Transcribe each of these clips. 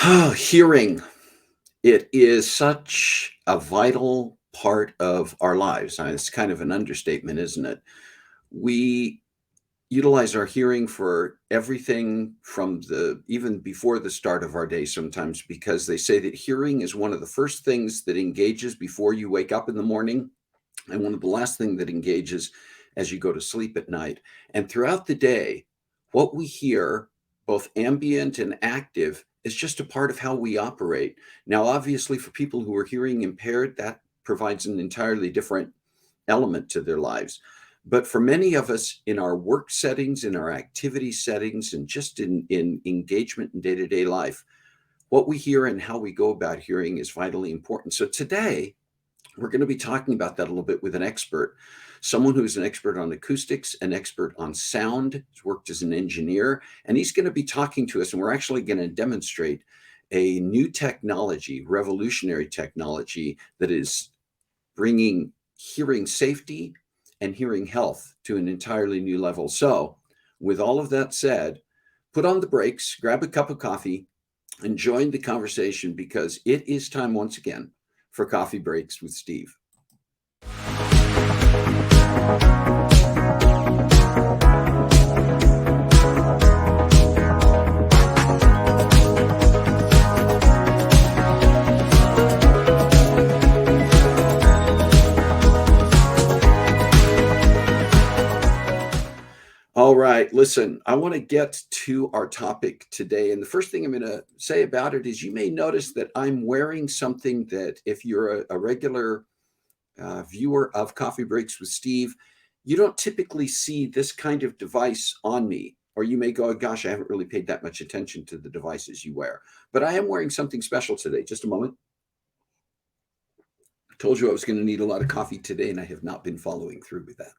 Hearing. It is such a vital part of our lives. It's kind of an understatement, isn't it? We utilize our hearing for everything from the even before the start of our day sometimes because they say that hearing is one of the first things that engages before you wake up in the morning and one of the last thing that engages as you go to sleep at night. And throughout the day, what we hear, both ambient and active, is just a part of how we operate. Now, obviously, for people who are hearing impaired, that provides an entirely different element to their lives. But for many of us in our work settings, in our activity settings, and just in engagement in day to day life, what we hear and how we go about hearing is vitally important. So today, we're going to be talking about that a little bit with an expert, someone who's an expert on acoustics, an expert on sound, has worked as an engineer, and he's going to be talking to us. And we're actually going to demonstrate a new technology, revolutionary technology that is bringing hearing safety and hearing health to an entirely new level. So, with all of that said, put on the brakes, grab a cup of coffee, and join the conversation because it is time once again for Coffee Breaks with Steve. All right, listen, I want to get to our topic today. And the first thing I'm going to say about it is you may notice that I'm wearing something that, if you're a regular viewer of Coffee Breaks with Steve, you don't typically see this kind of device on me. Or you may go, gosh, I haven't really paid that much attention to the devices you wear. But I am wearing something special today. Just a moment. I told you I was going to need a lot of coffee today, and I have not been following through with that.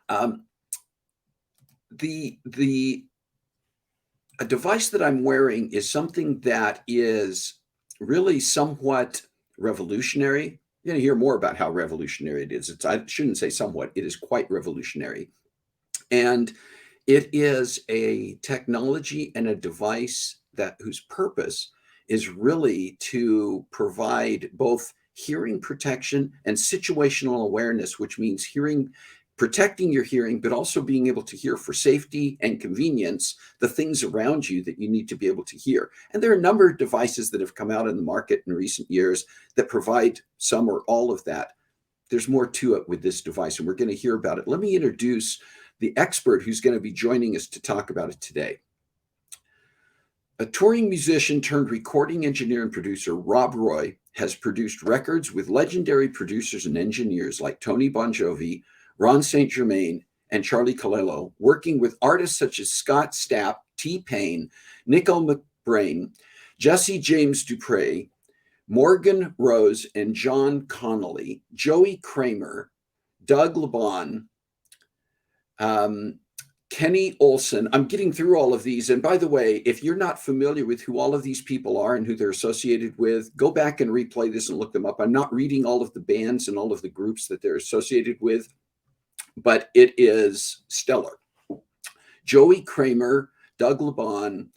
Um, the a device that I'm wearing is something that is really somewhat revolutionary. You're going to hear more about how revolutionary it is. I shouldn't say somewhat, it is quite revolutionary. And it is a technology and a device that whose purpose is really to provide both hearing protection and situational awareness, which means protecting your hearing, but also being able to hear for safety and convenience the things around you that you need to be able to hear. And there are a number of devices that have come out in the market in recent years that provide some or all of that. There's more to it with this device, and we're going to hear about it. Let me introduce the expert who's going to be joining us to talk about it today. A touring musician turned recording engineer and producer, Rob Roy, has produced records with legendary producers and engineers like Tony Bon Jovi, Ron St. Germain, and Charlie Calello, working with artists such as Scott Stapp, T-Pain, Nico McBrain, Jesse James Dupree, Morgan Rose and John Connolly, Joey Kramer, Doug LeBon, Kenny Olson. I'm getting through all of these. And by the way, if you're not familiar with who all of these people are and who they're associated with, go back and replay this and look them up. I'm not reading all of the bands and all of the groups that they're associated with, but it is stellar. Joey Kramer, Doug LeBon,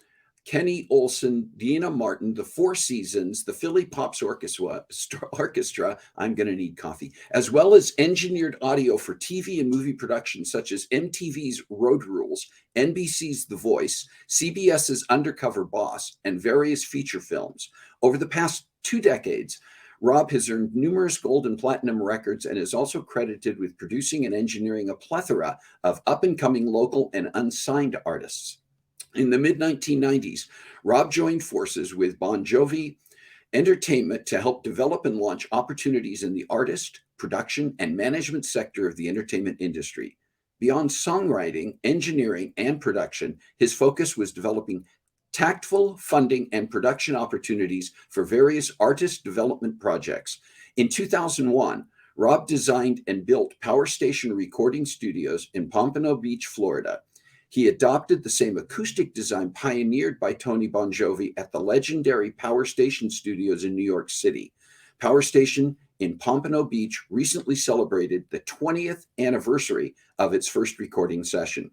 Kenny Olson, Deanna Martin, the Four Seasons, the Philly Pops Orchestra, I'm going to need coffee, as well as engineered audio for TV and movie productions such as MTV's Road Rules, NBC's The Voice, CBS's Undercover Boss, and various feature films. Over the past 2 decades, Rob has earned numerous gold and platinum records and is also credited with producing and engineering a plethora of up-and-coming local and unsigned artists. In the mid-1990s, Rob joined forces with Bon Jovi Entertainment to help develop and launch opportunities in the artist, production, and management sector of the entertainment industry. Beyond songwriting, engineering, and production, his focus was developing tactful funding and production opportunities for various artist development projects. In 2001, Rob designed and built Power Station Recording Studios in Pompano Beach, Florida. He adopted the same acoustic design pioneered by Tony Bon Jovi at the legendary Power Station Studios in New York City. Power Station in Pompano Beach recently celebrated the 20th anniversary of its first recording session.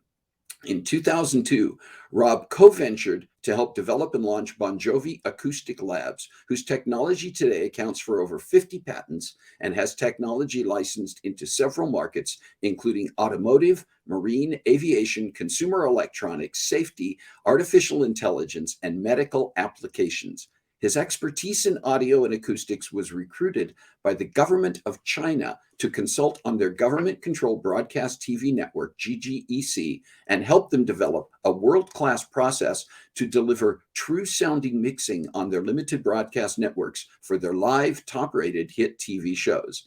In 2002, Rob co-ventured to help develop and launch Bon Jovi Acoustic Labs, whose technology today accounts for over 50 patents and has technology licensed into several markets, including automotive, marine, aviation, consumer electronics, safety, artificial intelligence, and medical applications. His expertise in audio and acoustics was recruited by the government of China to consult on their government-controlled broadcast TV network, GGEC, and help them develop a world-class process to deliver true-sounding mixing on their limited broadcast networks for their live, top-rated hit TV shows.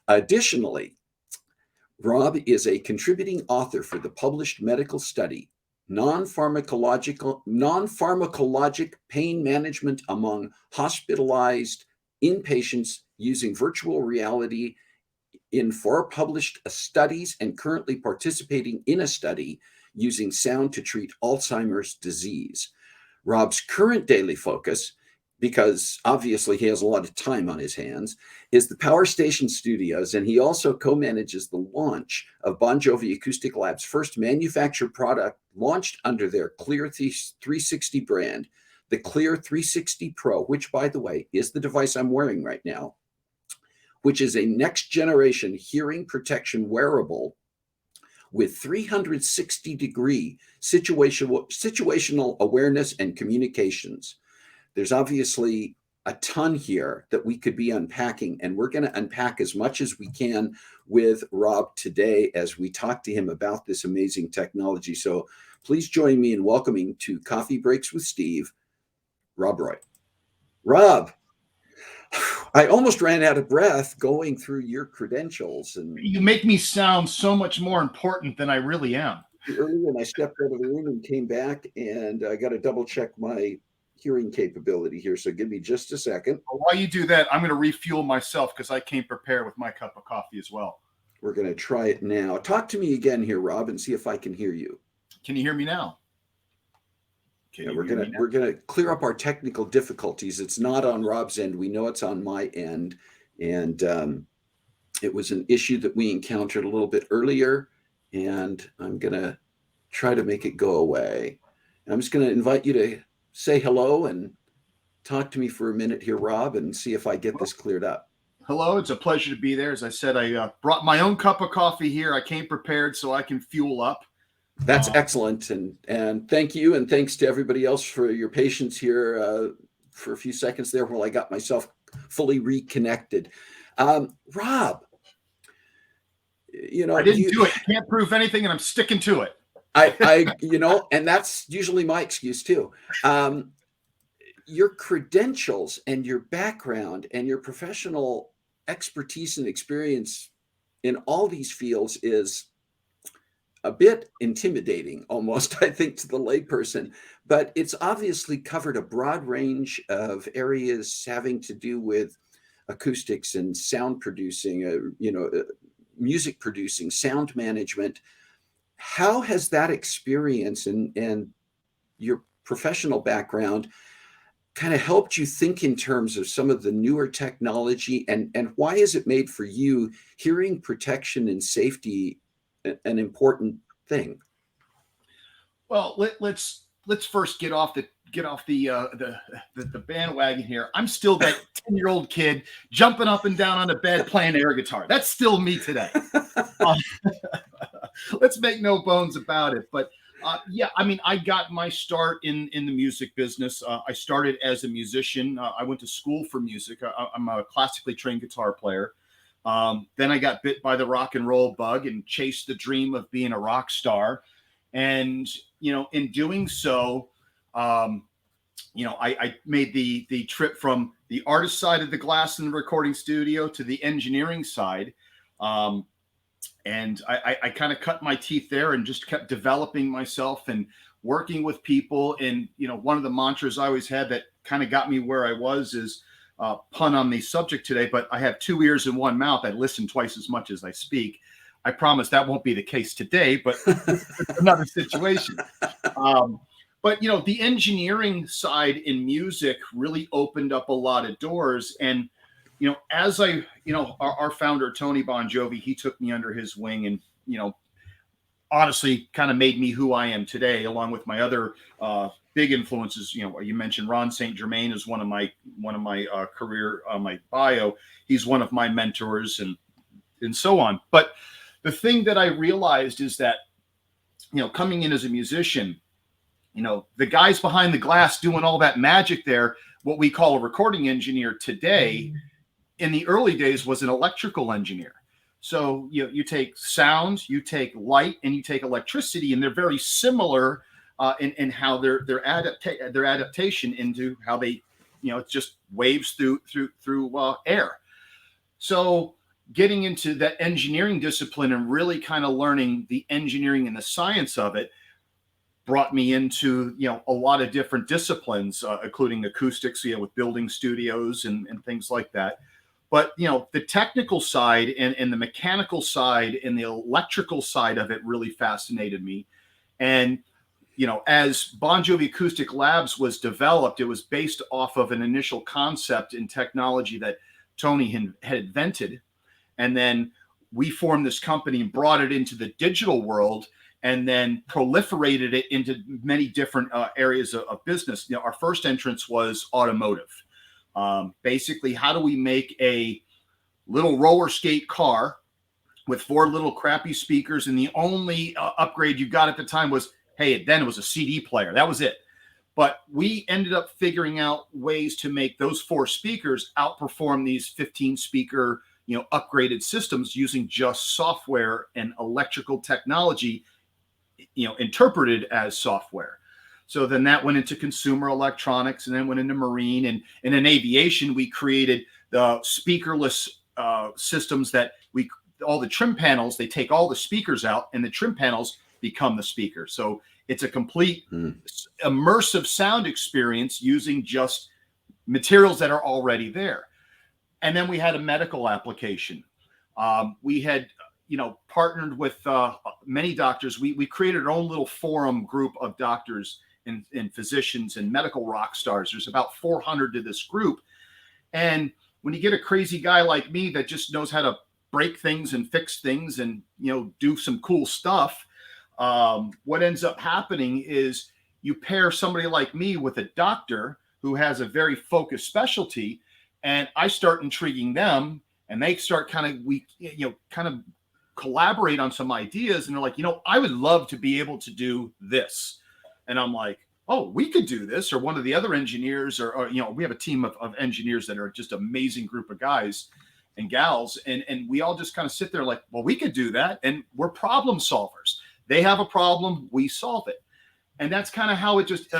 Additionally, Rob is a contributing author for the published medical study, non-pharmacologic pain management among hospitalized inpatients using virtual reality in 4 published studies, and currently participating in a study using sound to treat Alzheimer's disease. Rob's current daily focus, because obviously he has a lot of time on his hands, is the Power Station Studios, and he also co-manages the launch of Bon Jovi Acoustic Lab's first manufactured product launched under their Clear 360 brand, the Clear 360 Pro, which, by the way, is the device I'm wearing right now, which is a next-generation hearing protection wearable with 360-degree situational awareness and communications. There's obviously a ton here that we could be unpacking, and we're going to unpack as much as we can with Rob today as we talk to him about this amazing technology. So please join me in welcoming to Coffee Breaks with Steve, Rob Roy. Rob, I almost ran out of breath going through your credentials. And you make me sound so much more important than I really am. Earlier, and I stepped out of the room and came back, and I got to double check my hearing capability here. So give me just a second. While you do that, I'm going to refuel myself because I came prepared with my cup of coffee as well. We're going to try it now. Talk to me again here, Rob, and see if I can hear you. Can you hear me now? Yeah, we're gonna clear up our technical difficulties. It's not on Rob's end. We know it's on my end, and it was an issue that we encountered a little bit earlier. And I'm gonna try to make it go away. I'm just gonna invite you to say hello and talk to me for a minute here, Rob, and see if I get this cleared up. Hello, it's a pleasure to be there. As I said, I brought my own cup of coffee here. I came prepared so I can fuel up. That's excellent, and thank you, and thanks to everybody else for your patience here for a few seconds there while I got myself fully reconnected. Rob, I didn't do it. You can't prove anything, and I'm sticking to it. I and that's usually my excuse too. Your credentials and your background and your professional expertise and experience in all these fields is a bit intimidating almost, I think, to the layperson, but it's obviously covered a broad range of areas having to do with acoustics and sound producing, music producing, sound management. How has that experience and your professional background kind of helped you think in terms of some of the newer technology, and why has it made for you hearing protection and safety an important thing? Well, let's first get off the bandwagon here. I'm still that 10-year-old kid jumping up and down on the bed playing air guitar. That's still me today. Let's make no bones about it. But I got my start in the music business. I started as a musician. I went to school for music. I'm a classically trained guitar player. Then I got bit by the rock and roll bug and chased the dream of being a rock star. And, in doing so, I made the trip from the artist side of the glass in the recording studio to the engineering side. And I kind of cut my teeth there and just kept developing myself and working with people. And, one of the mantras I always had that kind of got me where I was is, pun on the subject today, but I have 2 ears and 1 mouth. I listen twice as much as I speak. I promise that won't be the case today, but it's another situation. But, the engineering side in music really opened up a lot of doors. And, as our founder, Tony Bon Jovi, he took me under his wing and, honestly kind of made me who I am today, along with my other big influences. You mentioned Ron St. Germain is one of my career, my bio. He's one of my mentors, and so on. But the thing that I realized is that, coming in as a musician, the guys behind the glass doing all that magic there, what we call a recording engineer today, in the early days was an electrical engineer. So you take sound, you take light, and you take electricity, and they're very similar in how their adaptation into how they, it's just waves through air. So getting into that engineering discipline and really kind of learning the engineering and the science of it brought me into a lot of different disciplines, including acoustics, with building studios and things like that. But the technical side and the mechanical side and the electrical side of it really fascinated me. And as Bon Jovi Acoustic Labs was developed, it was based off of an initial concept and technology that Tony had invented, and then we formed this company and brought it into the digital world, and then proliferated it into many different areas of business. Our first entrance was automotive. Basically, how do we make a little roller skate car with 4 little crappy speakers, and the only upgrade you got at the time was, then it was a CD player. That was it. But we ended up figuring out ways to make those 4 speakers outperform these 15 speaker, upgraded systems using just software and electrical technology, interpreted as software. So then that went into consumer electronics, and then went into marine, and in aviation, we created the speakerless systems that all the trim panels, they take all the speakers out, and the trim panels become the speaker. So it's a complete immersive sound experience using just materials that are already there. And then we had a medical application. We had partnered with many doctors. We created our own little forum group of doctors and physicians and medical rock stars. There's about 400 to this group. And when you get a crazy guy like me that just knows how to break things and fix things and, do some cool stuff, what ends up happening is you pair somebody like me with a doctor who has a very focused specialty, and I start intriguing them, and they start kind of collaborate on some ideas, and they're like, I would love to be able to do this. And I'm like, oh, we could do this. Or one of the other engineers, or we have a team of engineers that are just amazing group of guys and gals. And we all just kind of sit there like, well, we could do that. And we're problem solvers. They have a problem, we solve it. And that's kind of how it just,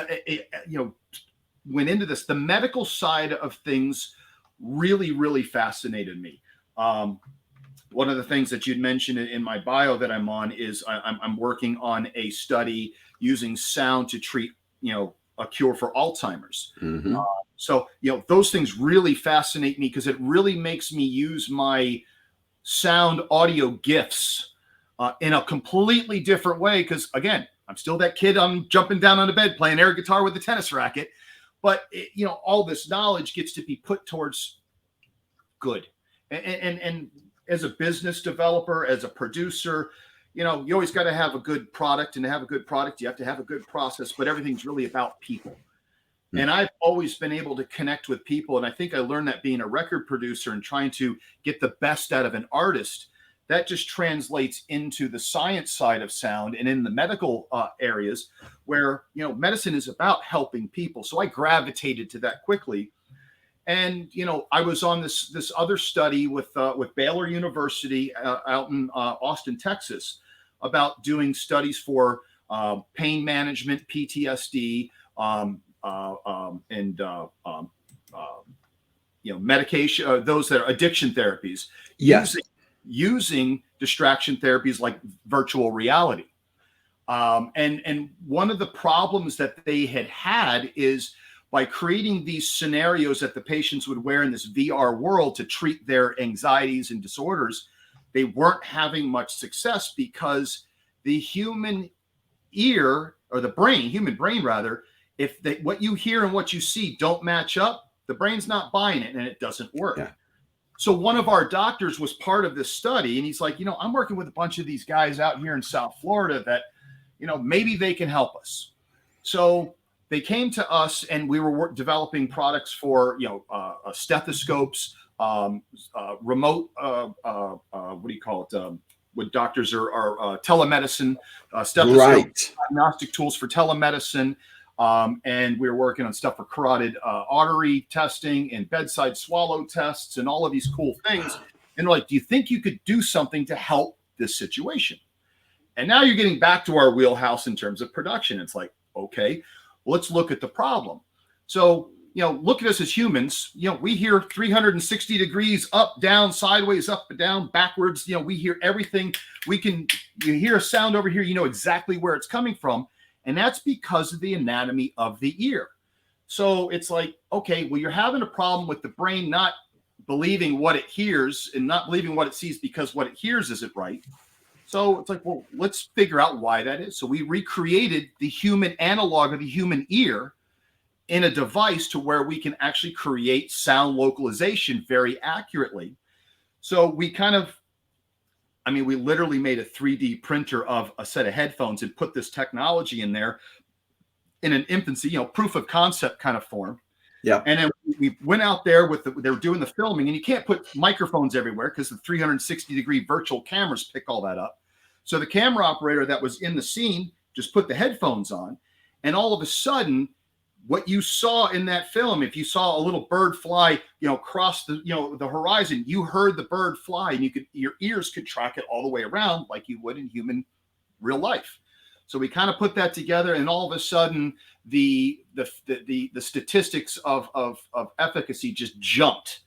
went into this. The medical side of things really, really fascinated me. One of the things that you'd mentioned in my bio that I'm on is I'm working on a study using sound to treat, a cure for Alzheimer's. Mm-hmm. So those things really fascinate me because it really makes me use my sound audio gifts in a completely different way. Because again, I'm still that kid. I'm jumping down on the bed playing air guitar with a tennis racket. But all this knowledge gets to be put towards good. And as a business developer, as a producer, you always got to have a good product, and to have a good product, you have to have a good process, but everything's really about people. Mm-hmm. And I've always been able to connect with people. And I think I learned that being a record producer and trying to get the best out of an artist, that just translates into the science side of sound and in the medical areas where, medicine is about helping people. So I gravitated to that quickly. And, I was on this other study with Baylor University out in Austin, Texas, about doing studies for pain management, PTSD, and medication, those that are addiction therapies. Yes. Using distraction therapies like virtual reality. And one of the problems that they had is by creating these scenarios that the patients would wear in this VR world to treat their anxieties and disorders, they weren't having much success because the human ear, or human brain rather, if what you hear and what you see don't match up, the brain's not buying it and it doesn't work. Yeah. So one of our doctors was part of this study, and he's like, I'm working with a bunch of these guys out here in South Florida that, maybe they can help us. So they came to us, and we were developing products for, stethoscopes, remote, what do you call it? What doctors are telemedicine, stethoscope, Right. diagnostic tools for telemedicine. And we were working on stuff for carotid artery testing and bedside swallow tests and all of these cool things. And we're like, do you think you could do something to help this situation? And now you're getting back to our wheelhouse in terms of production. It's like, okay, let's look at the problem. So, look at us as humans. We hear 360 degrees, up, down, sideways, up, down, backwards. We hear everything. You hear a sound over here, you know exactly where it's coming from. And that's because of the anatomy of the ear. So it's like, okay, well, you're having a problem with the brain not believing what it hears and not believing what it sees because what it hears isn't right. So it's like, well, let's figure out why that is. So we recreated the human analog of the human ear in a device to where we can actually create sound localization very accurately. So we we literally made a 3D printer of a set of headphones and put this technology in there in an infancy, proof of concept kind of form. Yeah. And then we went out there they were doing the filming, and you can't put microphones everywhere because the 360-degree virtual cameras pick all that up. So the camera operator that was in the scene just put the headphones on, and all of a sudden, what you saw in that film, if you saw a little bird fly, across the horizon, you heard the bird fly, and your ears could track it all the way around like you would in human real life. So we kind of put that together, and all of a sudden, the statistics of efficacy just jumped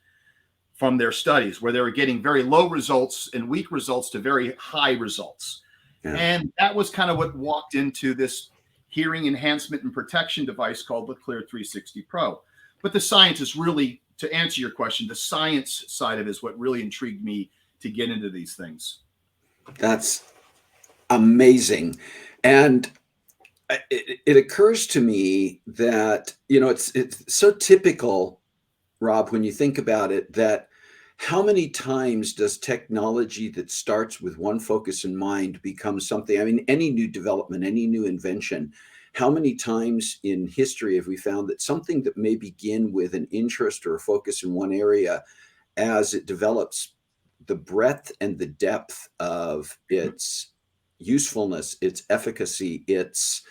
from their studies, where they were getting very low results and weak results to very high results. Yeah. And that was kind of what walked into this hearing enhancement and protection device called the Clear 360 Pro. But the science is really, to answer your question, the science side of it is what really intrigued me to get into these things. That's amazing. And it occurs to me that, it's so typical, Rob, when you think about it, that how many times does technology that starts with one focus in mind become something? I mean, any new development, any new invention, how many times in history have we found that something that may begin with an interest or a focus in one area, as it develops, the breadth and the depth of its usefulness, its efficacy, its,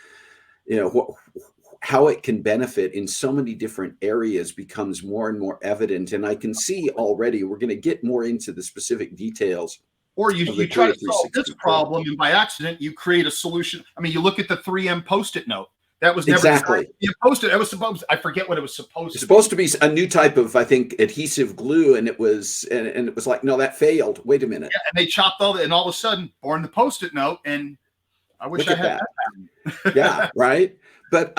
how it can benefit in so many different areas becomes more and more evident. And I can see already, we're going to get more into the specific details. Or you try to solve this problem, and by accident, you create a solution. I mean, you look at the 3M Post-it note. That was never exactly. Post-it. It was supposed. I forget what it was supposed to be. Supposed to be a new type of, I think, adhesive glue, and it was like, no, that failed. Wait a minute. Yeah, and they chopped all that, and all of a sudden, born the Post-it note, and I wish I had that. Yeah, right. But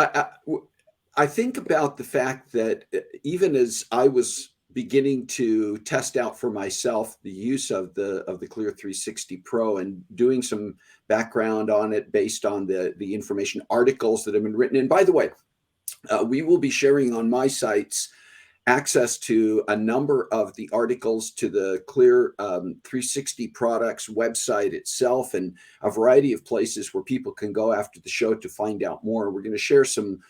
I think about the fact that even as I was beginning to test out for myself the use of the Clear 360 Pro and doing some background on it based on the information articles that have been written. And by the way, we will be sharing on my sites access to a number of the articles to the Clear 360 products website itself, and a variety of places where people can go after the show to find out more. We're going to share some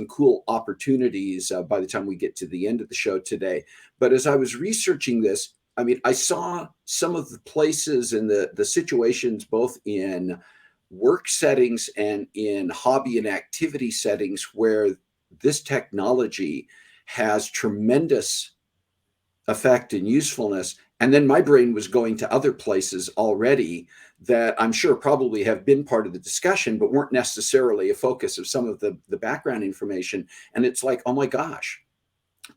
cool opportunities by the time we get to the end of the show today. But as I was researching this, I mean, I saw some of the places and the situations, both in work settings and in hobby and activity settings, where this technology has tremendous effect and usefulness. And then my brain was going to other places already that I'm sure probably have been part of the discussion, but weren't necessarily a focus of some of the background information. And it's like, oh my gosh,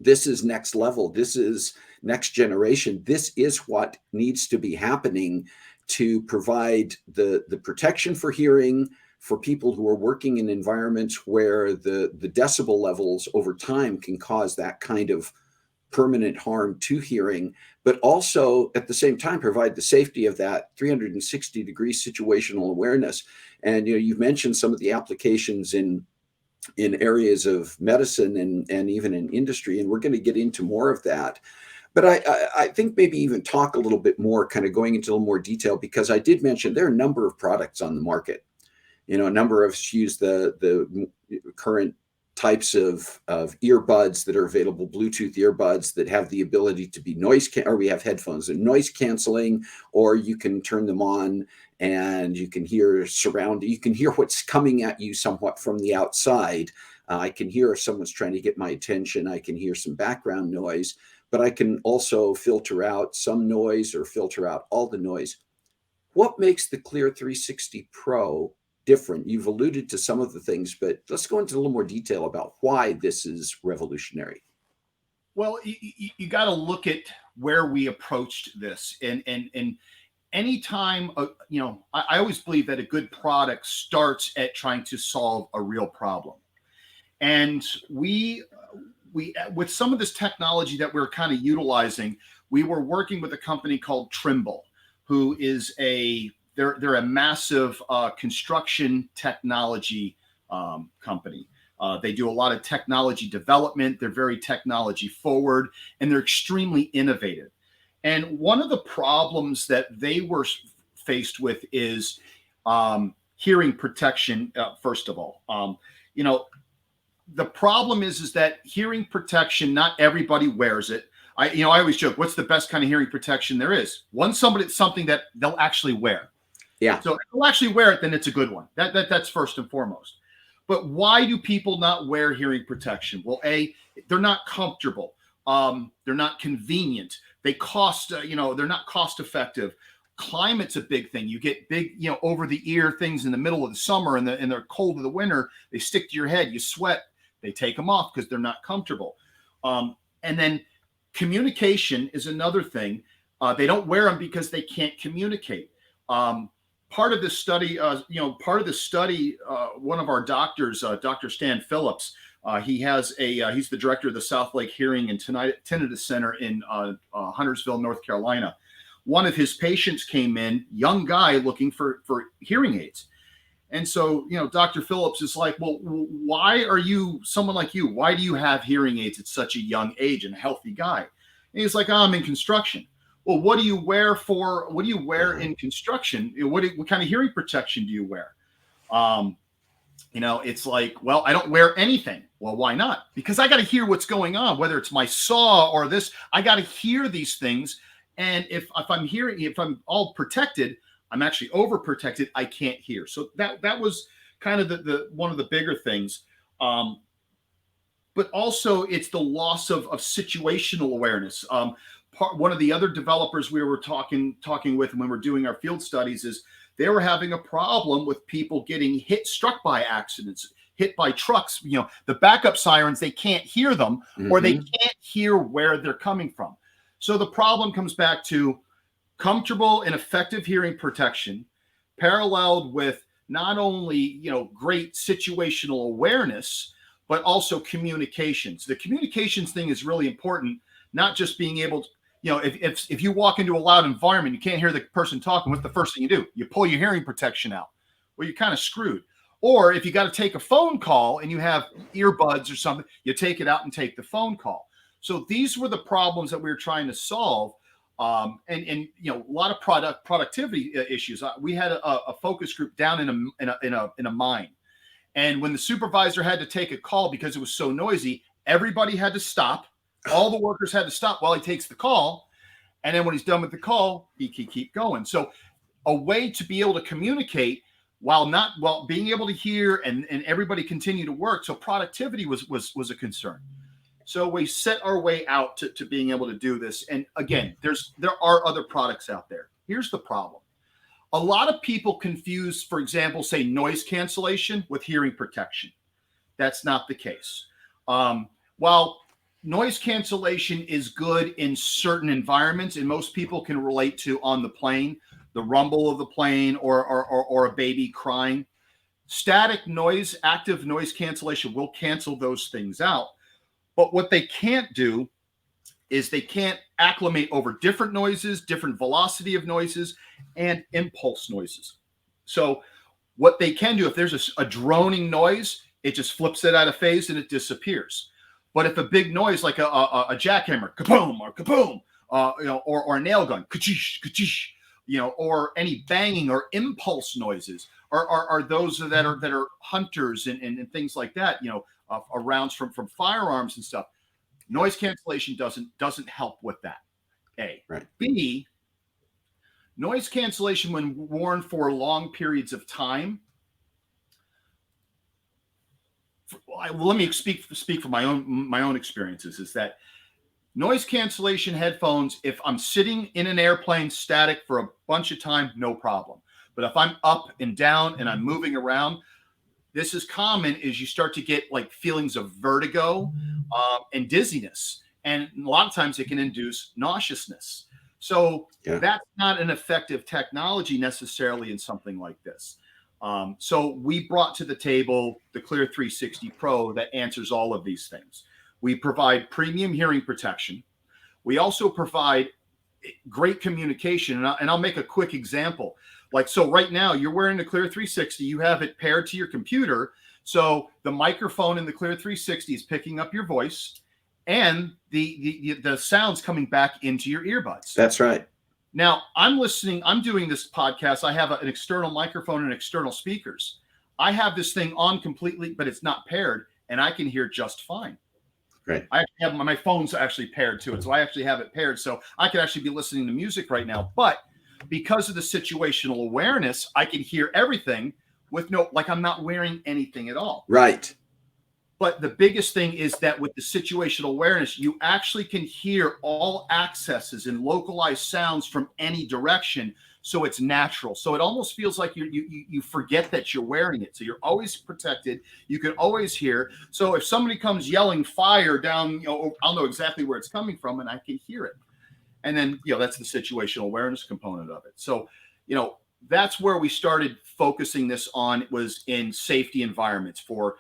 this is next level. This is next generation. This is what needs to be happening to provide the protection for hearing for people who are working in environments where the decibel levels over time can cause that kind of permanent harm to hearing, but also at the same time provide the safety of that 360-degree situational awareness. And you've mentioned some of the applications in areas of medicine and even in industry, and we're going to get into more of that. But I think maybe even talk a little bit more, kind of going into a little more detail, because I did mention there are a number of products on the market. A number of us use the current types of earbuds that are available, Bluetooth earbuds that have the ability to be or we have headphones and noise canceling, or you can turn them on and you can hear you can hear what's coming at you somewhat from the outside. I can hear if someone's trying to get my attention. I can hear some background noise, but I can also filter out some noise or filter out all the noise. What makes the Clear 360 Pro different? You've alluded to some of the things, but let's go into a little more detail about why this is revolutionary. Well, you got to look at where we approached this, and anytime I always believe that a good product starts at trying to solve a real problem, and we with some of this technology that we're kind of utilizing, we were working with a company called Trimble, who is they're a massive construction technology company. They do a lot of technology development. They're very technology forward, and they're extremely innovative. And one of the problems that they were faced with is hearing protection. First of all, the problem is that hearing protection, not everybody wears it. I always joke, what's the best kind of hearing protection there is? Something that they'll actually wear. Yeah. So if they'll actually wear it, then it's a good one. That's first and foremost. But why do people not wear hearing protection? Well, they're not comfortable. They're not convenient. They cost, they're not cost effective. Climate's a big thing. You get big, over the ear things in the middle of the summer and the cold of the winter. They stick to your head. You sweat. They take them off because they're not comfortable. And then communication is another thing. They don't wear them because they can't communicate. Part of this study, one of our doctors, Dr. Stan Phillips, he's the director of the South Lake Hearing and Tinnitus Center in Huntersville, North Carolina. One of his patients came in, young guy looking for hearing aids. And so, Dr. Phillips is like, well, why are you, someone like you, why do you have hearing aids at such a young age and a healthy guy? And he's like, I'm in construction. Well, what do you wear in construction? What kind of hearing protection do you wear? It's like, well, I don't wear anything. Well, why not? Because I got to hear what's going on, whether it's my saw or this, I got to hear these things. And if I'm all protected, I'm actually overprotected. I can't hear. So that was kind of the one of the bigger things. But also it's the loss of situational awareness. One of the other developers we were talking with when we were doing our field studies is they were having a problem with people getting struck by accidents, hit by trucks. The backup sirens, they can't hear them, or they can't hear where they're coming from. So the problem comes back to comfortable and effective hearing protection, paralleled with not only great situational awareness, but also communications. The communications thing is really important. Not just being able to, if you walk into a loud environment, you can't hear the person talking. What's the first thing you do? You pull your hearing protection out. Well, you're kind of screwed. Or if you got to take a phone call and you have earbuds or something, you take it out and take the phone call. So these were the problems that we were trying to solve. And a lot of productivity issues. We had a focus group down in a mine, and when the supervisor had to take a call because it was so noisy, everybody had to stop. All the workers had to stop while he takes the call, and then when he's done with the call, he can keep going. So, a way to be able to communicate while being able to hear and everybody continue to work. So productivity was a concern. So we set our way out to being able to do this. And again, there are other products out there. Here's the problem. A lot of people confuse, for example, say noise cancellation with hearing protection. That's not the case. While noise cancellation is good in certain environments, and most people can relate to on the plane, the rumble of the plane or a baby crying. Static noise, active noise cancellation will cancel those things out. But what they can't do is they can't acclimate over different noises, different velocity of noises, and impulse noises. So what they can do, if there's a droning noise, it just flips it out of phase and it disappears. But if a big noise like a jackhammer, kaboom or kaboom, or a nail gun, kachish, kachish, or any banging or impulse noises, are those that are hunters and things like that, rounds from firearms and stuff. Noise cancellation doesn't help with that. A. Right. B. Noise cancellation, when worn for long periods of time. Let me speak from my own experiences. Is that noise cancellation headphones? If I'm sitting in an airplane static for a bunch of time, no problem. But if I'm up and down and I'm moving around, this is common. Is you start to get like feelings of vertigo and dizziness, and a lot of times it can induce nauseousness. So that's not an effective technology necessarily in something like this. So we brought to the table the Clear 360 Pro that answers all of these things. We provide premium hearing protection. We also provide great communication. And I'll make a quick example. Like, so right now you're wearing the Clear 360, you have it paired to your computer. So the microphone in the Clear 360 is picking up your voice and the sounds coming back into your earbuds. That's right. Now I'm doing this podcast. I have an external microphone and external speakers. I have this thing on completely, but it's not paired, and I can hear just fine. Right. I have my phone's actually paired to it. So I actually have it paired. So I could actually be listening to music right now, but because of the situational awareness, I can hear everything with I'm not wearing anything at all. Right. But the biggest thing is that with the situational awareness, you actually can hear all accesses and localized sounds from any direction. So it's natural. So it almost feels like you forget that you're wearing it. So you're always protected. You can always hear. So if somebody comes yelling fire down, I'll know exactly where it's coming from and I can hear it. And then, that's the situational awareness component of it. So, that's where we started focusing this on, was in safety environments for,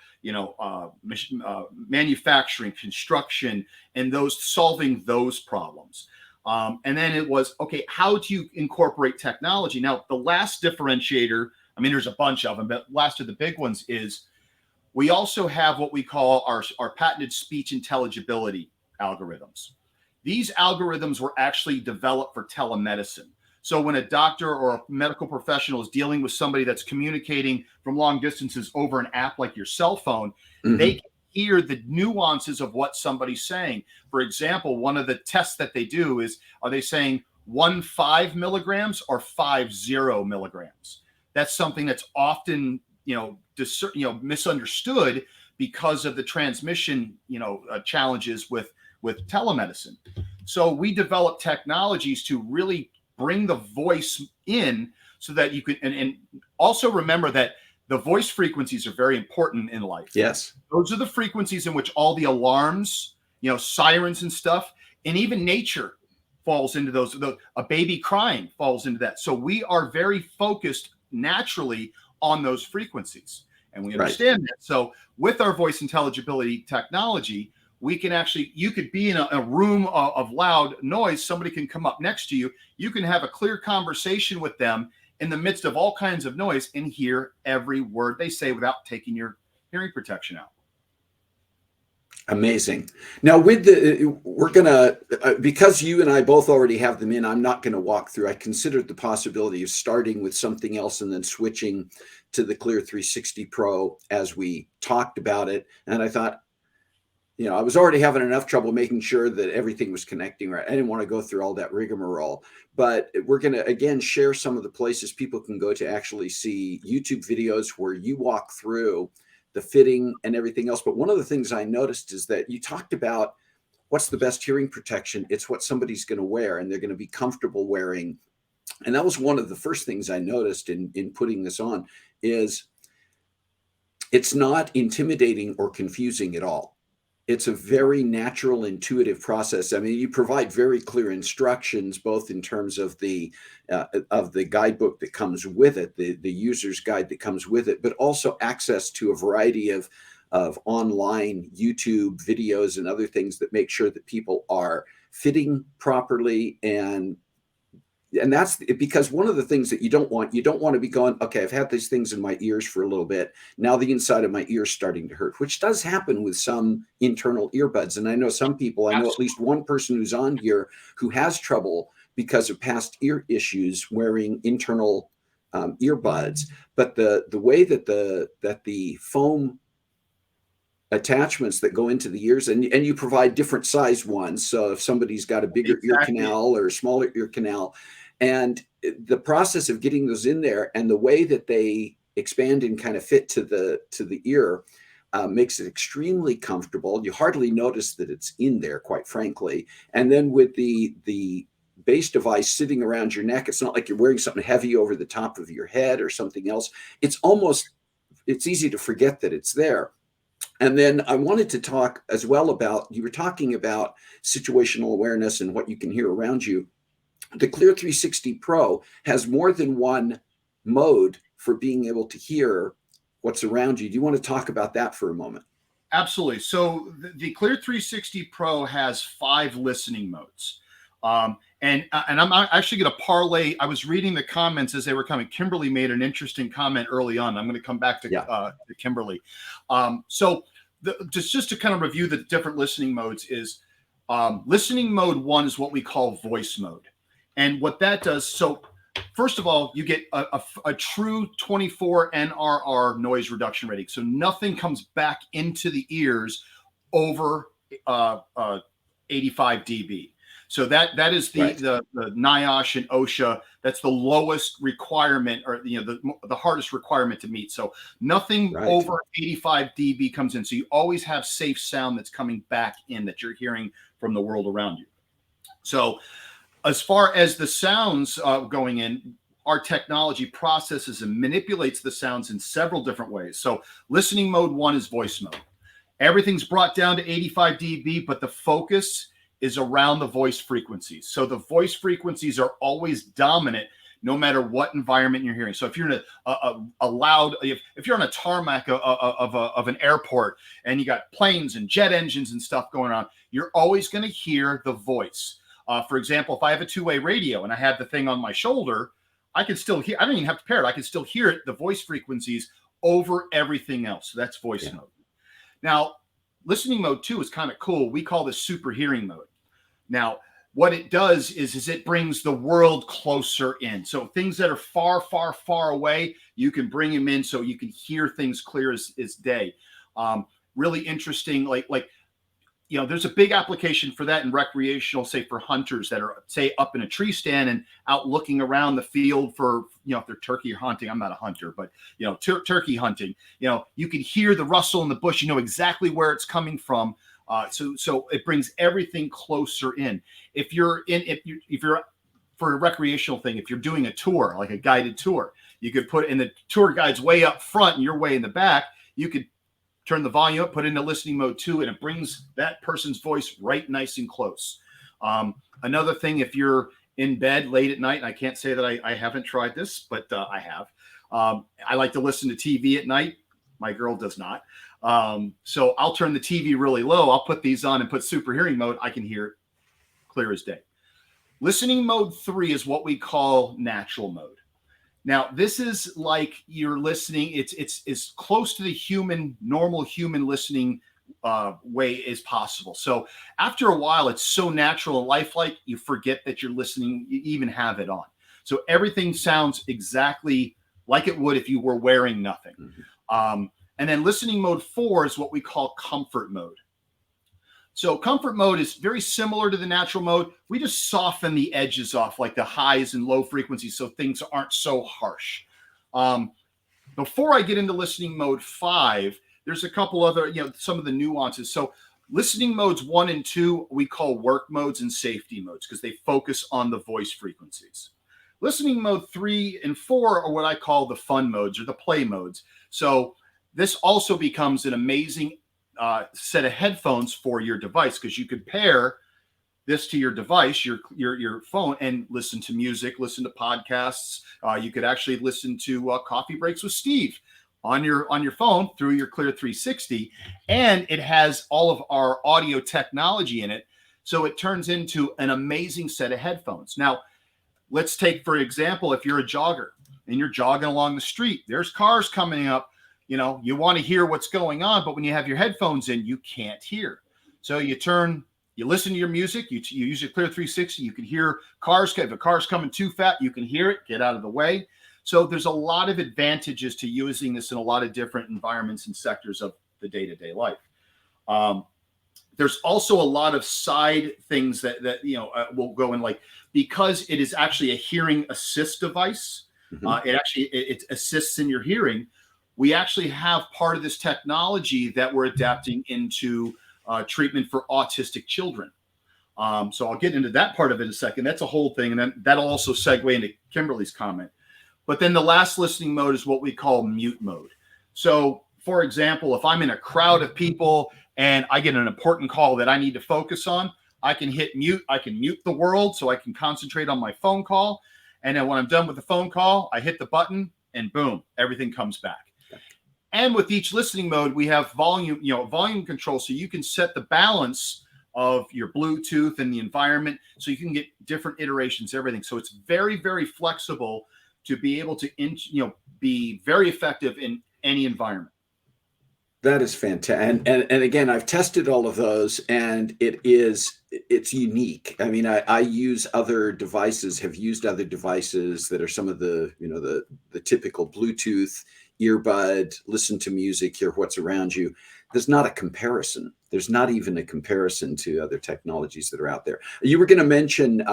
manufacturing, construction, and solving those problems. And then it was, okay, how do you incorporate technology? Now, the last differentiator, there's a bunch of them, but last of the big ones is we also have what we call our patented speech intelligibility algorithms. These algorithms were actually developed for telemedicine. So when a doctor or a medical professional is dealing with somebody that's communicating from long distances over an app like your cell phone, they can hear the nuances of what somebody's saying. For example, one of the tests that they do is, are they saying 1.5 milligrams or 5.0 milligrams? That's something that's often, misunderstood because of the transmission, challenges with telemedicine. So we develop technologies to really bring the voice in so that you could, and also remember that the voice frequencies are very important in life. Yes. Those are the frequencies in which all the alarms, sirens and stuff, and even nature falls into those. A baby crying falls into that. So we are very focused naturally on those frequencies, and we understand that. So with our voice intelligibility technology, we can actually, you could be in a room of loud noise. Somebody can come up next to you. You can have a clear conversation with them in the midst of all kinds of noise and hear every word they say without taking your hearing protection out. Amazing. Now we're going to, because you and I both already have them in, I'm not going to walk through. I considered the possibility of starting with something else and then switching to the Clear 360 Pro as we talked about it. And I thought, I was already having enough trouble making sure that everything was connecting right. I didn't want to go through all that rigmarole, but we're going to, again, share some of the places people can go to actually see YouTube videos where you walk through the fitting and everything else. But one of the things I noticed is that you talked about what's the best hearing protection. It's what somebody's going to wear and they're going to be comfortable wearing. And that was one of the first things I noticed in putting this on is it's not intimidating or confusing at all. It's a very natural, intuitive process. You provide very clear instructions, both in terms of the guidebook that comes with it, the user's guide that comes with it, but also access to a variety of online YouTube videos and other things that make sure that people are fitting properly and and that's because one of the things that you don't want to be going, okay, I've had these things in my ears for a little bit. Now the inside of my ear is starting to hurt, which does happen with some internal earbuds. And I know some people, I know at least one person who's on here who has trouble because of past ear issues wearing internal earbuds. But the way that the foam attachments that go into the ears, and you provide different size ones. So if somebody's got a bigger ear canal or a smaller ear canal, and the process of getting those in there and the way that they expand and kind of fit to the ear makes it extremely comfortable. You hardly notice that it's in there, quite frankly. And then with the base device sitting around your neck, it's not like you're wearing something heavy over the top of your head or something else. It's easy to forget that it's there. And then I wanted to talk as well about, you were talking about situational awareness and what you can hear around you. The Clear 360 Pro has more than one mode for being able to hear what's around you. Do you want to talk about that for a moment? Absolutely. So the Clear 360 Pro has 5 listening modes. And I'm actually going to parlay. I was reading the comments as they were coming. Kimberly made an interesting comment early on. I'm going to come back to Kimberly. So just to kind of review the different listening modes is listening mode 1 is what we call voice mode. And what that does, so first of all, you get a true 24 NRR noise reduction rating. So nothing comes back into the ears over 85 dB. So that is the NIOSH and OSHA. That's the lowest requirement, or the hardest requirement to meet. So nothing over 85 dB comes in. So you always have safe sound that's coming back in that you're hearing from the world around you. So as far as the sounds going in, our technology processes and manipulates the sounds in several different ways. So listening mode 1 is voice mode. Everything's brought down to 85 dB, but the focus is around the voice frequencies. So the voice frequencies are always dominant no matter what environment you're hearing. So if you're in a loud, if you're on a tarmac of an airport and you got planes and jet engines and stuff going on, you're always going to hear the voice. For example, if I have a two-way radio and I have the thing on my shoulder, I can still hear, I don't even have to pair it. I can still hear it, the voice frequencies over everything else. So that's voice mode. Now, listening mode 2 is kind of cool. We call this super hearing mode. Now, what it does is it brings the world closer in. So things that are far, far, far away, you can bring them in so you can hear things clear as day. Really interesting, there's a big application for that in recreational, say for hunters that are, say, up in a tree stand and out looking around the field for, if they're turkey hunting. I'm not a hunter, but, turkey hunting, you can hear the rustle in the bush, you know exactly where it's coming from. So it brings everything closer in. If you're for a recreational thing, if you're doing a tour, like a guided tour, you could put in the tour guide's way up front and you're way in the back. You could turn the volume up, put it into listening mode 2, and it brings that person's voice right nice and close. Another thing, if you're in bed late at night, and I can't say that I haven't tried this, but I have. I like to listen to TV at night. My girl does not. So I'll turn the TV really low. I'll put these on and put super hearing mode. I can hear it clear as day. Listening mode 3 is what we call natural mode. Now, this is like you're listening. It's as close to the normal human listening way as possible. So after a while, it's so natural and lifelike, you forget that you're listening, you even have it on. So everything sounds exactly like it would if you were wearing nothing. Mm-hmm. And then listening mode 4 is what we call comfort mode. So comfort mode is very similar to the natural mode. We just soften the edges off, like the highs and low frequencies, so things aren't so harsh. Before I get into listening mode 5, there's a couple other, some of the nuances. So listening modes 1 and 2, we call work modes and safety modes because they focus on the voice frequencies. Listening mode 3 and 4 are what I call the fun modes or the play modes. So this also becomes an amazing set of headphones for your device because you could pair this to your device, your phone, and listen to music, listen to podcasts. You could actually listen to Coffee Breaks with Steve on your phone through your Clear 360, and it has all of our audio technology in it, so it turns into an amazing set of headphones. Now, let's take, for example, if you're a jogger and you're jogging along the street, there's cars coming up. You want to hear what's going on, but when you have your headphones in, you can't hear. So you listen to your music, you use your Clear 360, you can hear cars. If a car's coming too fast, you can hear it, get out of the way. So there's a lot of advantages to using this in a lot of different environments and sectors of the day-to-day life. There's also a lot of side things that will go in, like, because it is actually a hearing assist device. It assists in your hearing. We actually have part of this technology that we're adapting into treatment for autistic children. So I'll get into that part of it in a second. That's a whole thing. And then that'll also segue into Kimberly's comment. But then the last listening mode is what we call mute mode. So, for example, if I'm in a crowd of people and I get an important call that I need to focus on, I can hit mute. I can mute the world so I can concentrate on my phone call. And then when I'm done with the phone call, I hit the button and boom, everything comes back. And with each listening mode, we have volume control. So you can set the balance of your Bluetooth and the environment. So you can get different iterations, everything. So it's very, very flexible to be able to, be very effective in any environment. That is fantastic. And again, I've tested all of those, and it's unique. I mean, I use other devices, have used other devices that are some of the, the typical Bluetooth earbud, listen to music, hear what's around you. There's not a comparison. There's not even a comparison to other technologies that are out there. You were going to mention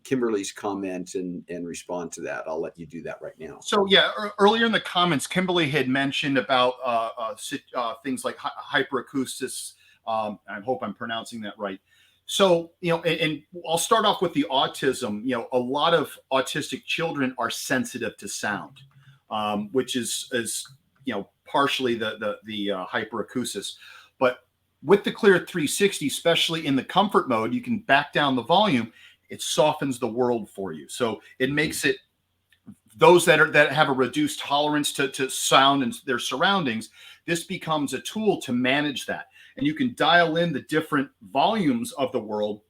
Kimberly's comment and respond to that. I'll let you do that right now. So yeah, earlier in the comments, Kimberly had mentioned about things like hyperacoustics. I hope I'm pronouncing that right. So, and I'll start off with the autism. A lot of autistic children are sensitive to sound, which is partially the hyperacoustics. But with the Clear 360, especially in the comfort mode, you can back down the volume. It softens the world for you. So it makes it, those that have a reduced tolerance to sound and their surroundings, this becomes a tool to manage that. And you can dial in the different volumes of the world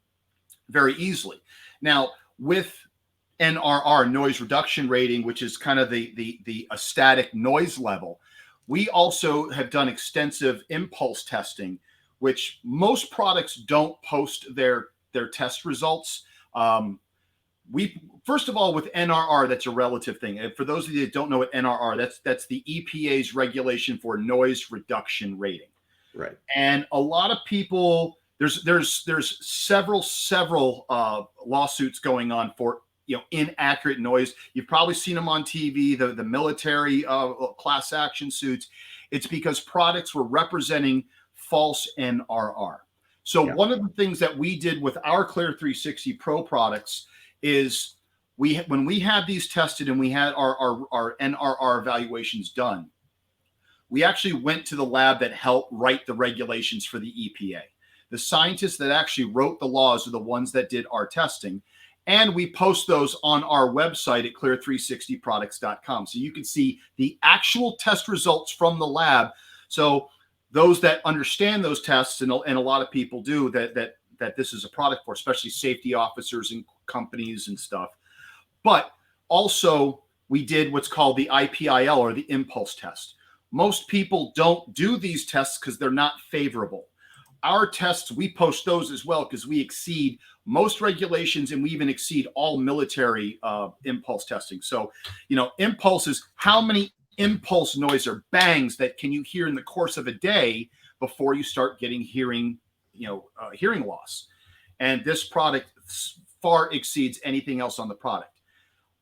very easily. Now, with NRR, noise reduction rating, which is kind of the static noise level, we also have done extensive impulse testing, which most products don't post their test results. First of all, with NRR, that's a relative thing. And for those of you that don't know what NRR, that's the EPA's regulation for noise reduction rating. Right. And a lot of people, there's several lawsuits going on for inaccurate noise. You've probably seen them on TV, the military class action suits. It's because products were representing false NRR. So one of the things that we did with our Clear 360 Pro products is when we had these tested and we had our NRR evaluations done, we actually went to the lab that helped write the regulations for the EPA. The scientists that actually wrote the laws are the ones that did our testing. And we post those on our website at clear360products.com. So you can see the actual test results from the lab. So those that understand those tests, and a lot of people do, that this is a product for, especially safety officers and companies and stuff. But also we did what's called the IPIL, or the impulse test. Most people don't do these tests because they're not favorable. Our tests, we post those as well because we exceed most regulations, and we even exceed all military impulse testing. So, impulse is how many impulse noise or bangs that can you hear in the course of a day before you start getting hearing loss. And this product far exceeds anything else on the product.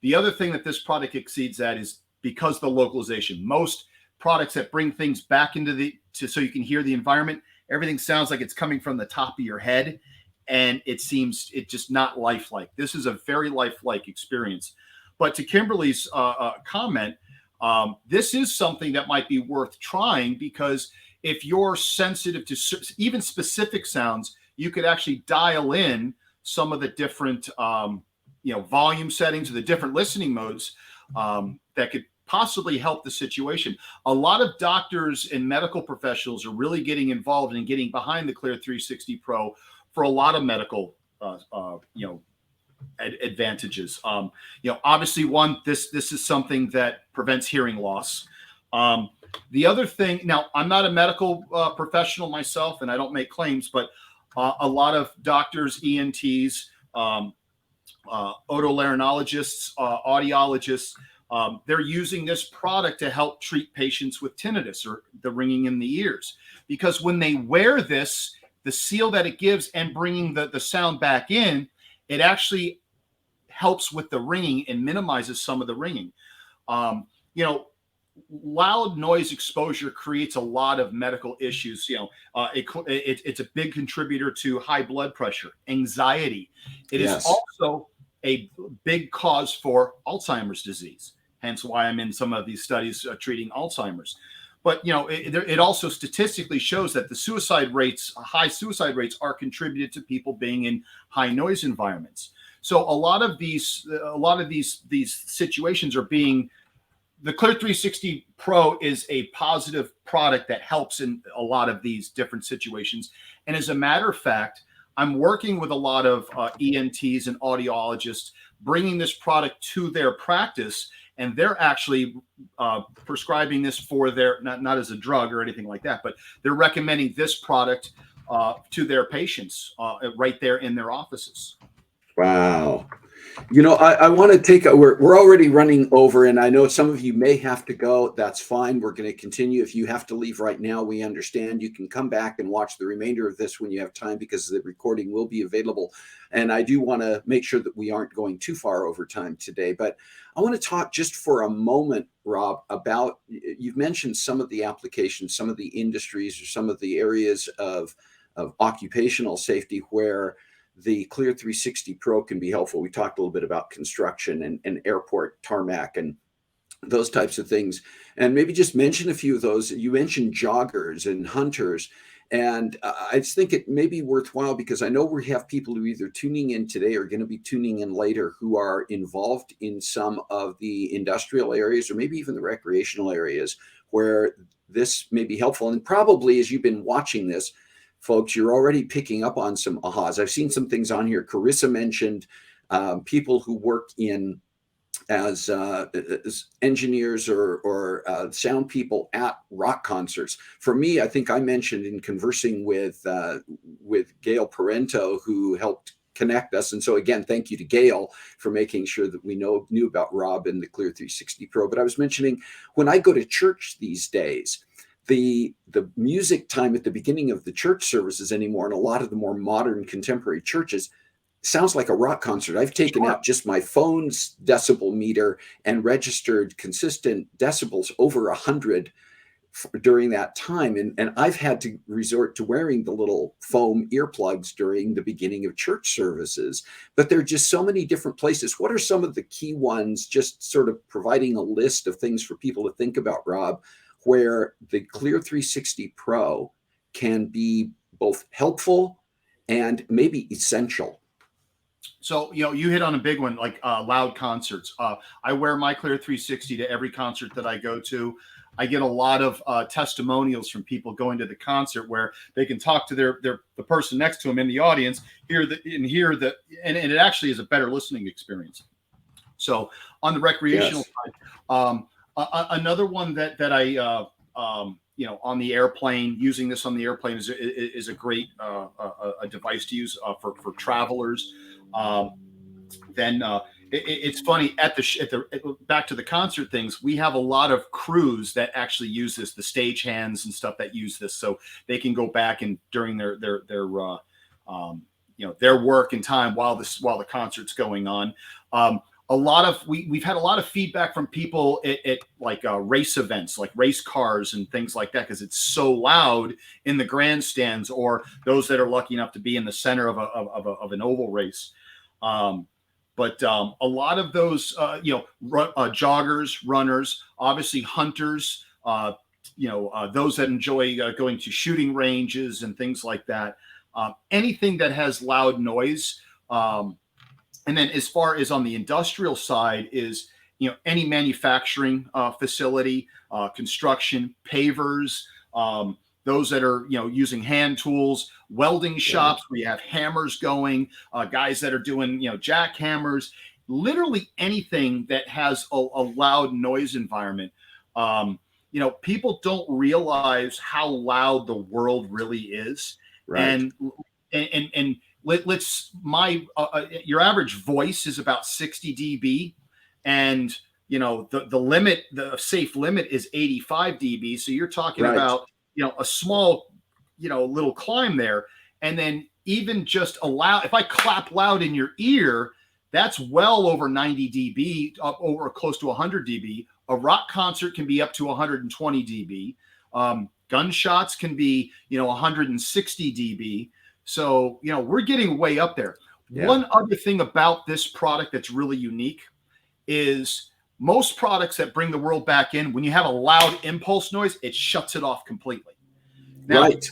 The other thing that this product exceeds that is because the localization. Most products that bring things back into so you can hear the environment, everything sounds like it's coming from the top of your head, and it's just not lifelike. This is a very lifelike experience. But to Kimberly's comment, this is something that might be worth trying, because if you're sensitive to even specific sounds, you could actually dial in some of the different volume settings or the different listening modes that could possibly help the situation. A lot of doctors and medical professionals are really getting involved and getting behind the Clear 360 Pro for a lot of medical advantages. Obviously, one, this is something that prevents hearing loss. The other thing, now I'm not a medical professional myself, and I don't make claims, but a lot of doctors, ENTs, otolaryngologists, audiologists, they're using this product to help treat patients with tinnitus or the ringing in the ears. Because when they wear this, the seal that it gives and bringing the sound back in, it actually helps with the ringing and minimizes some of the ringing. Loud noise exposure creates a lot of medical issues. It's a big contributor to high blood pressure, anxiety. It is also a big cause for Alzheimer's disease. Hence why I'm in some of these studies treating Alzheimer's. But it also statistically shows that the high suicide rates are contributed to people being in high noise environments. So a lot of these situations are being. The Clear 360 Pro is a positive product that helps in a lot of these different situations. And as a matter of fact, I'm working with a lot of ENTs and audiologists, bringing this product to their practice, and they're actually prescribing this for their, not as a drug or anything like that, but they're recommending this product to their patients right there in their offices. Wow. I want to take we're already running over, and I know some of you may have to go. That's fine. We're going to continue. If you have to leave right now, we understand. You can come back and watch the remainder of this when you have time, because the recording will be available. And I do want to make sure that we aren't going too far over time today. But I want to talk just for a moment, Rob, about, you've mentioned some of the applications, some of the industries, or some of the areas of occupational safety where the Clear 360 Pro can be helpful. We talked a little bit about construction and airport tarmac and those types of things. And maybe just mention a few of those. You mentioned joggers and hunters. And I just think it may be worthwhile, because I know we have people who are either tuning in today or going to be tuning in later who are involved in some of the industrial areas or maybe even the recreational areas where this may be helpful. And probably as you've been watching this, folks, you're already picking up on some ahas. I've seen some things on here. Carissa mentioned people who work as engineers or sound people at rock concerts. For me, I think I mentioned in conversing with Gail Parento, who helped connect us. And so again, thank you to Gail for making sure that we knew about Rob and the Clear 360 Pro. But I was mentioning, when I go to church these days, the music time at the beginning of the church services anymore, and a lot of the more modern contemporary churches, sounds like a rock concert. I've taken out just my phone's decibel meter and registered consistent decibels over 100 during that time. And I've had to resort to wearing the little foam earplugs during the beginning of church services. But there are just so many different places. What are some of the key ones, just sort of providing a list of things for people to think about, Rob, where the Clear 360 Pro can be both helpful and maybe essential? So, you hit on a big one, like loud concerts. I wear my Clear 360 to every concert that I go to. I get a lot of testimonials from people going to the concert where they can talk to the person next to them in the audience, and it actually is a better listening experience. So on the recreational side, another one that I on the airplane, using this on the airplane is a great a device to use for travelers. It's funny back to the concert things. We have a lot of crews that actually use this, the stagehands and stuff that use this, so they can go back and during their work and time while the concert's going on. We've had a lot of feedback from people at race events, like race cars and things like that, because it's so loud in the grandstands, or those that are lucky enough to be in the center of an oval race. But a lot of those, joggers, runners, obviously hunters, those that enjoy going to shooting ranges and things like that. Anything that has loud noise. And then as far as on the industrial side is, any manufacturing facility, construction, pavers, those that are, using hand tools, welding Yeah. shops where you have hammers going, guys that are doing, jackhammers, literally anything that has a loud noise environment. People don't realize how loud the world really is. Right. And let's your average voice is about 60 dB, and the safe limit is 85 dB. So you're talking Right. about a small little climb there. And then even just if I clap loud in your ear, that's well over 90 dB, up over close to 100 dB. A rock concert can be up to 120 dB. Gunshots can be 160 dB. So we're getting way up there. Yeah. One other thing about this product that's really unique is most products that bring the world back in, when you have a loud impulse noise, it shuts it off completely. Now, Right.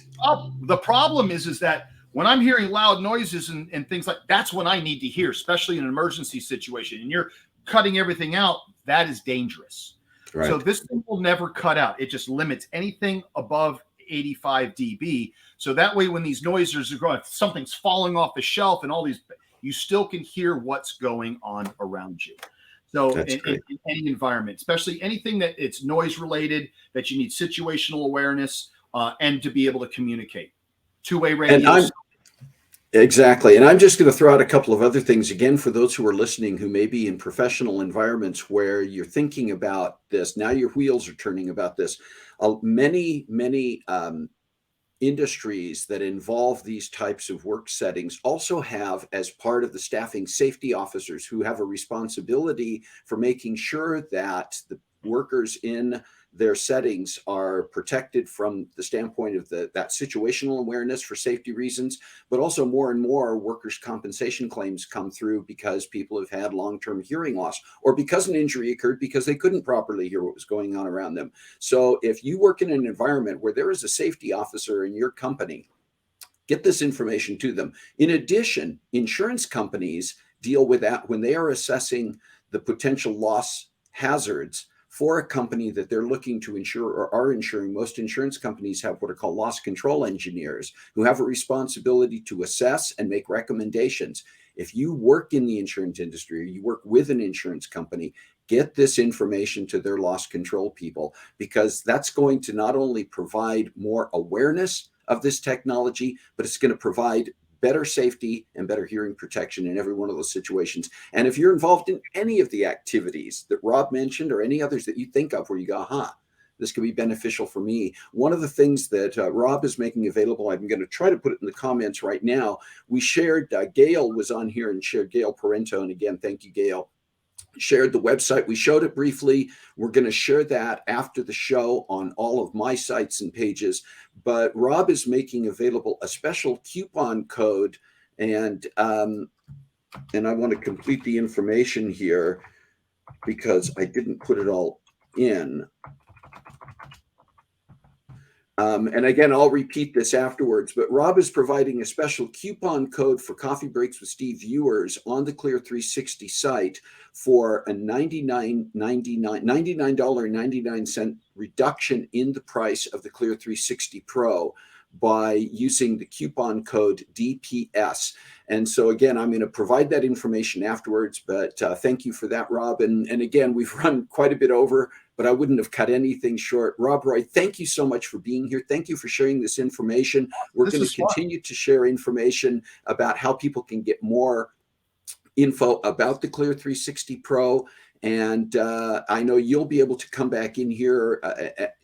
The problem is that when I'm hearing loud noises and things like that's when I need to hear, especially in an emergency situation, and you're cutting everything out, that is dangerous. Right. So this thing will never cut out. It just limits anything above 85 dB. So that way, when these noises are going, if something's falling off the shelf and all these, you still can hear what's going on around you. So in any environment, especially anything that it's noise related, that you need situational awareness and to be able to communicate. Two-way radio. Exactly. And I'm just going to throw out a couple of other things again for those who are listening who may be in professional environments where you're thinking about this. Now your wheels are turning about this. Many industries that involve these types of work settings also have, as part of the staffing, safety officers who have a responsibility for making sure that the workers in their settings are protected from the standpoint of that situational awareness for safety reasons, but also more and more workers' compensation claims come through because people have had long-term hearing loss or because an injury occurred because they couldn't properly hear what was going on around them. So if you work in an environment where there is a safety officer in your company, get this information to them. In addition, insurance companies deal with that when they are assessing the potential loss hazards for a company that they're looking to insure or are insuring. Most insurance companies have what are called loss control engineers who have a responsibility to assess and make recommendations. If you work in the insurance industry or you work with an insurance company, get this information to their loss control people, because that's going to not only provide more awareness of this technology, but it's going to provide better safety and better hearing protection in every one of those situations. And if you're involved in any of the activities that Rob mentioned or any others that you think of where you go, this could be beneficial for me. One of the things that Rob is making available, I'm going to try to put it in the comments right now. We shared, Gail was on here and shared, Gail Parento. And again, thank you, Gail. Shared the website. We showed it briefly. We're going to share that after the show on all of my sites and pages. But Rob is making available a special coupon code, and I want to complete the information here because I didn't put it all in. And again, I'll repeat this afterwards, but Rob is providing a special coupon code for Coffee Breaks with Steve viewers on the Clear 360 site for a $99.99 reduction in the price of the Clear 360 Pro by using the coupon code DPS. And so again, I'm going to provide that information afterwards, but thank you for that, Rob. And again, we've run quite a bit over, but I wouldn't have cut anything short. Rob Roy, thank you so much for being here. Thank you for sharing this information. We're going to continue to share information about how people can get more info about the Clear 360 Pro. And I know you'll be able to come back in here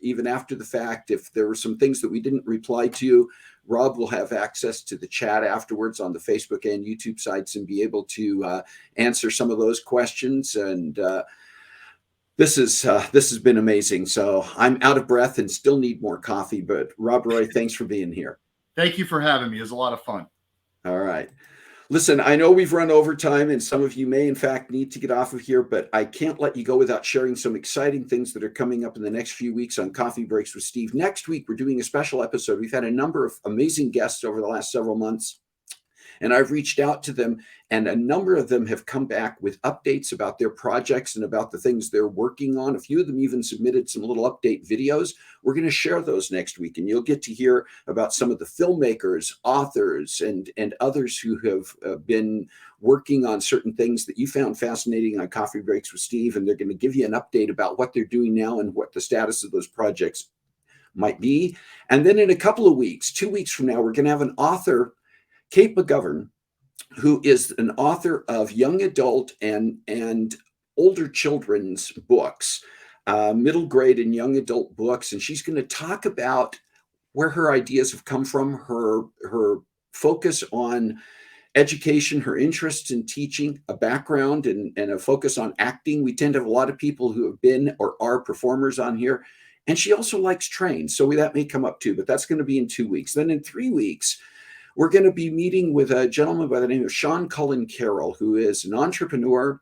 even after the fact. If there were some things that we didn't reply to, Rob will have access to the chat afterwards on the Facebook and YouTube sites and be able to answer some of those questions. And this has been amazing. So I'm out of breath and still need more coffee. But Rob Roy, thanks for being here. Thank you for having me. It was a lot of fun. All right. Listen, I know we've run over time and some of you may in fact need to get off of here, but I can't let you go without sharing some exciting things that are coming up in the next few weeks on Coffee Breaks with Steve. Next week, we're doing a special episode. We've had a number of amazing guests over the last several months. And I've reached out to them, and a number of them have come back with updates about their projects and about the things they're working on. A few of them even submitted some little update videos. We're going to share those next week, and you'll get to hear about some of the filmmakers, authors, and others who have been working on certain things that you found fascinating on Coffee Breaks with Steve. And they're going to give you an update about what they're doing now and what the status of those projects might be. And then in a couple of weeks, 2 weeks from now, we're going to have an author, Kate McGovern, who is an author of young adult and older children's books, middle grade and young adult books. And she's going to talk about where her ideas have come from, her focus on education, her interests in teaching, a background and a focus on acting. We tend to have a lot of people who have been or are performers on here. And she also likes trains. So that may come up too, but that's going to be in 2 weeks. Then in 3 weeks, we're going to be meeting with a gentleman by the name of Sean Cullen Carroll, who is an entrepreneur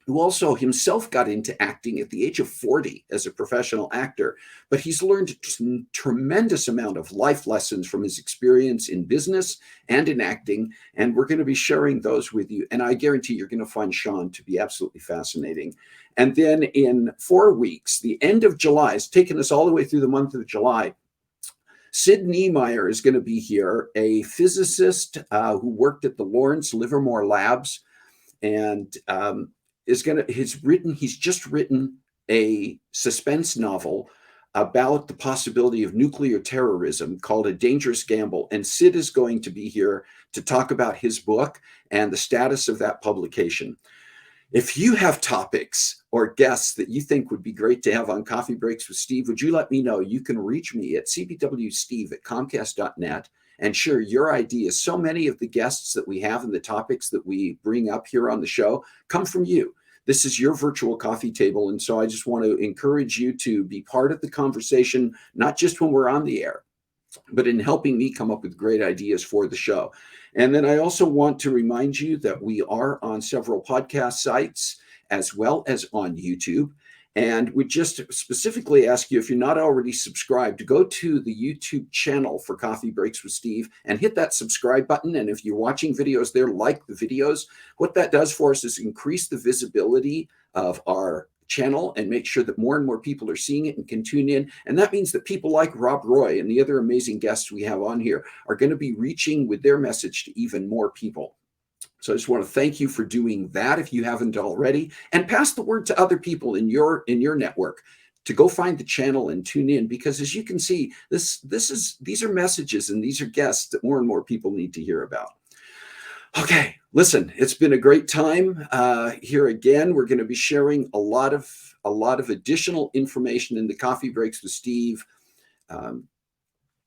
who also himself got into acting at the age of 40 as a professional actor. But he's learned a tremendous amount of life lessons from his experience in business and in acting. And we're going to be sharing those with you. And I guarantee you're going to find Sean to be absolutely fascinating. And then in 4 weeks, the end of July, it's taken us all the way through the month of July. Sid Niemeyer is going to be here, a physicist who worked at the Lawrence Livermore Labs, and he's just written a suspense novel about the possibility of nuclear terrorism called A Dangerous Gamble. And Sid is going to be here to talk about his book and the status of that publication. If you have topics or guests that you think would be great to have on Coffee Breaks with Steve, would you let me know? You can reach me at cbwsteve@comcast.net and share your ideas. So many of the guests that we have and the topics that we bring up here on the show come from you. This is your virtual coffee table. And so I just want to encourage you to be part of the conversation, not just when we're on the air, but in helping me come up with great ideas for the show. And then I also want to remind you that we are on several podcast sites as well as on YouTube. And we just specifically ask you, if you're not already subscribed, to go to the YouTube channel for Coffee Breaks with Steve and hit that subscribe button. And if you're watching videos there, like the videos. What that does for us is increase the visibility of our channel and make sure that more and more people are seeing it and can tune in. And that means that people like Rob Roy and the other amazing guests we have on here are going to be reaching with their message to even more people. So I just want to thank you for doing that if you haven't already, and pass the word to other people in your network to go find the channel and tune in, because as you can see, these are messages and these are guests that more and more people need to hear about. Okay, listen, it's been a great time here again. We're going to be sharing a lot of additional information in the Coffee Breaks with Steve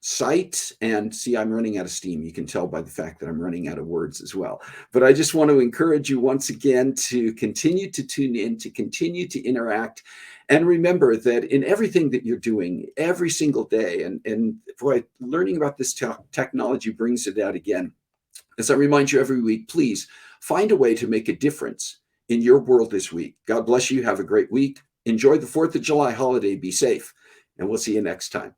site. And see, I'm running out of steam. You can tell by the fact that I'm running out of words as well. But I just want to encourage you once again to continue to tune in, to continue to interact. And remember that in everything that you're doing every single day, and boy, learning about this technology brings it out again. As I remind you every week, please find a way to make a difference in your world this week. God bless you. Have a great week. Enjoy the 4th of July holiday. Be safe. And we'll see you next time.